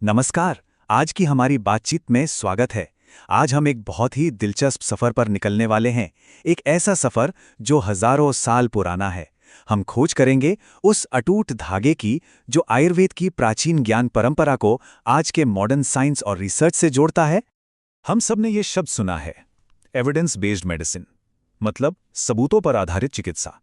नमस्कार। आज की हमारी बातचीत में स्वागत है। आज हम एक बहुत ही दिलचस्प सफर पर निकलने वाले हैं। एक ऐसा सफर जो हजारों साल पुराना है। हम खोज करेंगे उस अटूट धागे की जो आयुर्वेद की प्राचीन ज्ञान परंपरा को आज के मॉडर्न साइंस और रिसर्च से जोड़ता है। हम सब ने ये शब्द सुना है, एविडेंस बेस्ड मेडिसिन, मतलब सबूतों पर आधारित चिकित्सा।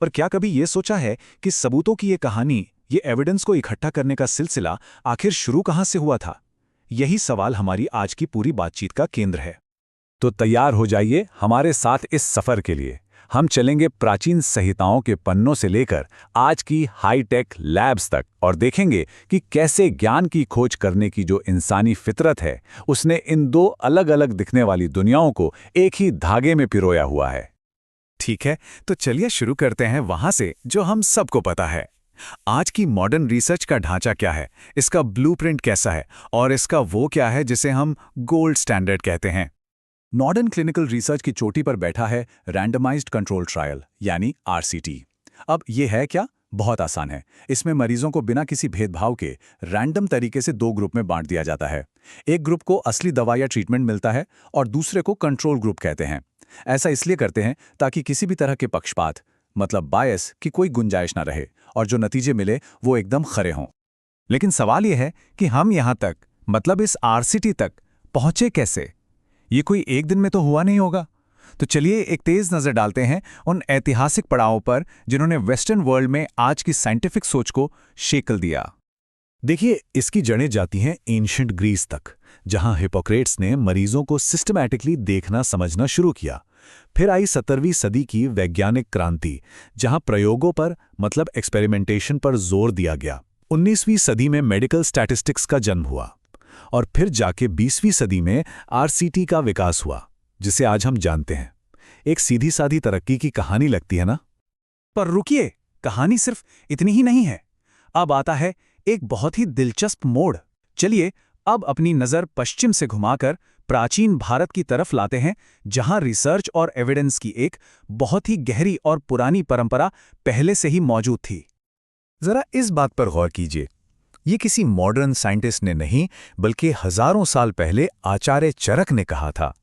पर क्या कभी ये सोचा है कि सबूतों की ये कहानी, ये एविडेंस को इकट्ठा करने का सिलसिला आखिर शुरू कहां से हुआ था? यही सवाल हमारी आज की पूरी बातचीत का केंद्र है। तो तैयार हो जाइए हमारे साथ इस सफर के लिए। हम चलेंगे प्राचीन संहिताओं के पन्नों से लेकर आज की हाईटेक लैब्स तक और देखेंगे कि कैसे ज्ञान की खोज करने की जो इंसानी फितरत है, उसने इन दो अलग अलग दिखने वाली दुनियाओं को एक ही धागे में पिरोया हुआ है। ठीक है, तो चलिए शुरू करते हैं वहां से जो हम सबको पता है। आज की मॉडर्न रिसर्च का ढांचा क्या है, इसका ब्लूप्रिंट कैसा है और इसका वो क्या है जिसे हम गोल्ड स्टैंडर्ड कहते हैं। मॉडर्न क्लिनिकल रिसर्च की चोटी पर बैठा है रैंडमाइज्ड कंट्रोल ट्रायल यानी आरसीटी। अब ये है क्या? बहुत आसान है। इसमें मरीजों को बिना किसी भेदभाव के रैंडम तरीके से दो ग्रुप में बांट दिया जाता है। एक ग्रुप को असली दवा या ट्रीटमेंट मिलता है और दूसरे को कंट्रोल ग्रुप कहते हैं। ऐसा इसलिए करते हैं ताकि किसी भी तरह के पक्षपात, मतलब बायस की कोई गुंजाइश ना रहे और जो नतीजे मिले वो एकदम खरे हों। लेकिन सवाल यह है कि हम यहां तक, मतलब इस आरसीटी तक पहुंचे कैसे? ये कोई एक दिन में तो हुआ नहीं होगा। तो चलिए एक तेज नजर डालते हैं उन ऐतिहासिक पड़ावों पर जिन्होंने वेस्टर्न वर्ल्ड में आज की साइंटिफिक सोच को शेकल दिया। देखिए, इसकी जड़ें जाती हैं एंशिएंट ग्रीस तक, जहां हिपोक्रेट्स ने मरीजों को सिस्टमैटिकली देखना समझना शुरू किया। फिर आई 17वीं सदी की वैज्ञानिक क्रांति, जहां प्रयोगों पर, मतलब एक्सपेरिमेंटेशन पर जोर दिया गया। 19वीं सदी में मेडिकल स्टैटिस्टिक्स का जन्म हुआ और फिर जाके 20वीं सदी में आरसीटी का विकास हुआ, जिसे आज हम जानते हैं। एक सीधी सादी तरक्की की कहानी लगती है ना? पर रुकिए, कहानी सिर्फ इतनी ही नहीं है। अब आता है एक बहुत ही दिलचस्प मोड़। चलिए अब अपनी नज़र पश्चिम से घुमाकर प्राचीन भारत की तरफ लाते हैं, जहां रिसर्च और एविडेंस की एक बहुत ही गहरी और पुरानी परंपरा पहले से ही मौजूद थी। जरा इस बात पर गौर कीजिए। ये किसी मॉडर्न साइंटिस्ट ने नहीं, बल्कि हजारों साल पहले आचार्य चरक ने कहा था,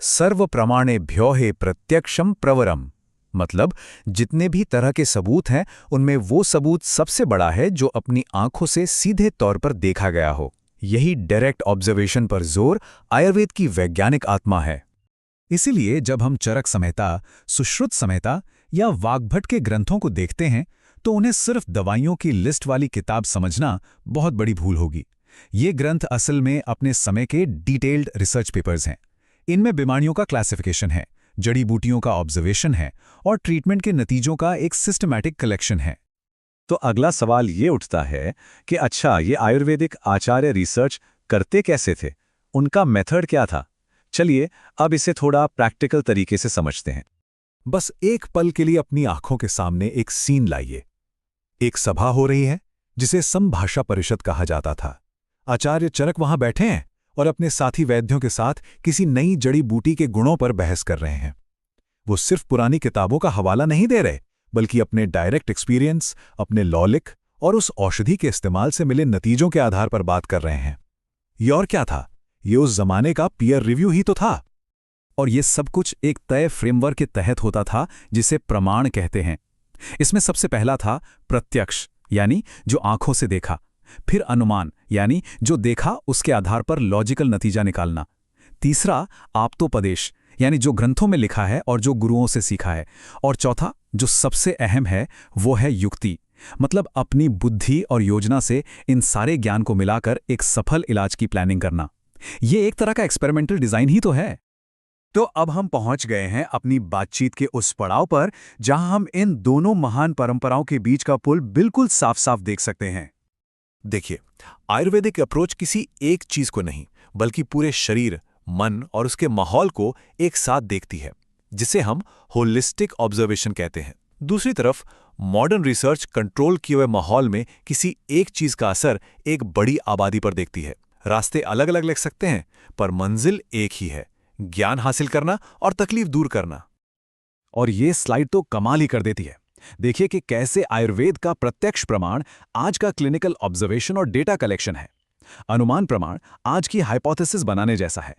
सर्व प्रमाणेभ्यो हि प्रत्यक्षम प्रवरम। मतलब जितने भी तरह के सबूत हैं, उनमें वो सबूत सबसे बड़ा है जो अपनी आंखों से सीधे तौर पर देखा गया हो। यही डायरेक्ट ऑब्जर्वेशन पर जोर आयुर्वेद की वैज्ञानिक आत्मा है। इसीलिए जब हम चरक संहिता, सुश्रुत संहिता या वाग्भट के ग्रंथों को देखते हैं, तो उन्हें सिर्फ दवाइयों की लिस्ट वाली किताब समझना बहुत बड़ी भूल होगी। ये ग्रंथ असल में अपने समय के डिटेल्ड रिसर्च पेपर्स हैं। इनमें बीमारियों का क्लासिफिकेशन है, जड़ी बूटियों का ऑब्जर्वेशन है और ट्रीटमेंट के नतीजों का एक सिस्टमैटिक कलेक्शन है। तो अगला सवाल ये उठता है कि अच्छा, ये आयुर्वेदिक आचार्य रिसर्च करते कैसे थे? उनका मेथड क्या था? चलिए अब इसे थोड़ा प्रैक्टिकल तरीके से समझते हैं। बस एक पल के लिए अपनी आंखों के सामने एक सीन लाइए। एक सभा हो रही है जिसे समभाषा परिषद कहा जाता था। आचार्य चरक वहां बैठे हैं और अपने साथी वैद्यों के साथ किसी नई जड़ी बूटी के गुणों पर बहस कर रहे हैं। वो सिर्फ पुरानी किताबों का हवाला नहीं दे रहे, बल्कि अपने डायरेक्ट एक्सपीरियंस, अपने लॉलिक और उस औषधि के इस्तेमाल से मिले नतीजों के आधार पर बात कर रहे हैं। ये और क्या था? ये उस जमाने का पीयर रिव्यू ही तो था। और ये सब कुछ एक तय फ्रेमवर्क के तहत होता था, जिसे प्रमाण कहते हैं। इसमें सबसे पहला था प्रत्यक्ष, यानी जो आंखों से देखा। फिर अनुमान, यानी जो देखा उसके आधार पर लॉजिकल नतीजा निकालना। तीसरा आप्तोपदेश, यानी जो ग्रंथों में लिखा है और जो गुरुओं से सीखा है। और चौथा, जो सबसे अहम है, वो है युक्ति, मतलब अपनी बुद्धि और योजना से इन सारे ज्ञान को मिलाकर एक सफल इलाज की प्लानिंग करना। ये एक तरह का एक्सपेरिमेंटल डिजाइन ही तो है। तो अब हम पहुंच गए हैं अपनी बातचीत के उस पड़ाव पर जहां हम इन दोनों महान परंपराओं के बीच का पुल बिल्कुल साफ साफ देख सकते हैं। देखिए, आयुर्वेदिक अप्रोच किसी एक चीज को नहीं, बल्कि पूरे शरीर, मन और उसके माहौल को एक साथ देखती है, जिसे हम होलिस्टिक ऑब्जर्वेशन कहते हैं। दूसरी तरफ मॉडर्न रिसर्च कंट्रोल किए हुए माहौल में किसी एक चीज का असर एक बड़ी आबादी पर देखती है। रास्ते अलग अलग लग सकते हैं, पर मंजिल एक ही है, ज्ञान हासिल करना और तकलीफ दूर करना। और ये स्लाइड तो कमाल ही कर देती है। देखिए कि कैसे आयुर्वेद का प्रत्यक्ष प्रमाण आज का क्लिनिकल ऑब्जर्वेशन और डेटा कलेक्शन है। अनुमान प्रमाण आज की हाइपोथेसिस बनाने जैसा है।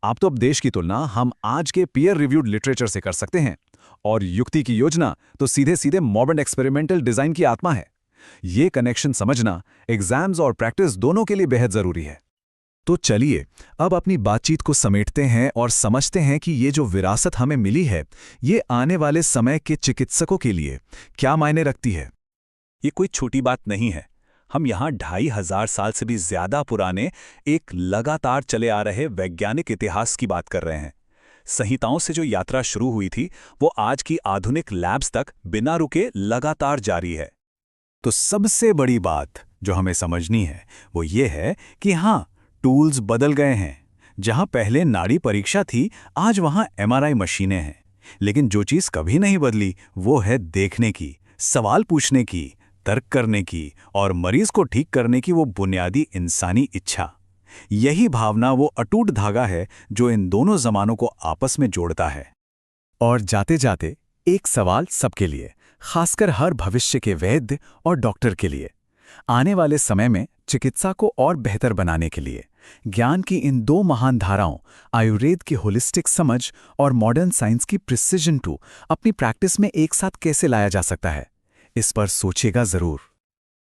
आप तो अब देश की तुलना हम आज के पीयर रिव्यूड लिटरेचर से कर सकते हैं, और युक्ति की योजना तो सीधे सीधे मॉडर्न एक्सपेरिमेंटल डिजाइन की आत्मा है। ये कनेक्शन समझना एग्जाम्स और प्रैक्टिस दोनों के लिए बेहद जरूरी है। तो चलिए अब अपनी बातचीत को समेटते हैं और समझते हैं कि ये जो विरासत हमें मिली है, ये आने वाले समय के चिकित्सकों के लिए क्या मायने रखती है। ये कोई छोटी बात नहीं है। हम यहाँ 2500 साल से भी ज्यादा पुराने एक लगातार चले आ रहे वैज्ञानिक इतिहास की बात कर रहे हैं। संहिताओं से जो यात्रा शुरू हुई थी, वो आज की आधुनिक लैब्स तक बिना रुके लगातार जारी है। तो सबसे बड़ी बात जो हमें समझनी है वो ये है कि हाँ, टूल्स बदल गए हैं। जहां पहले नाड़ी परीक्षा थी, आज वहां एमआरआई मशीनें हैं। लेकिन जो चीज कभी नहीं बदली वो है देखने की, सवाल पूछने की, तर्क करने की और मरीज को ठीक करने की वो बुनियादी इंसानी इच्छा। यही भावना वो अटूट धागा है जो इन दोनों जमानों को आपस में जोड़ता है। और जाते जाते एक सवाल सबके लिए, खासकर हर भविष्य के वैद्य और डॉक्टर के लिए। आने वाले समय में चिकित्सा को और बेहतर बनाने के लिए ज्ञान की इन दो महान धाराओं, आयुर्वेद की होलिस्टिक समझ और मॉडर्न साइंस की प्रिसिजन टू, अपनी प्रैक्टिस में एक साथ कैसे लाया जा सकता है, इस पर सोचिएगा जरूर।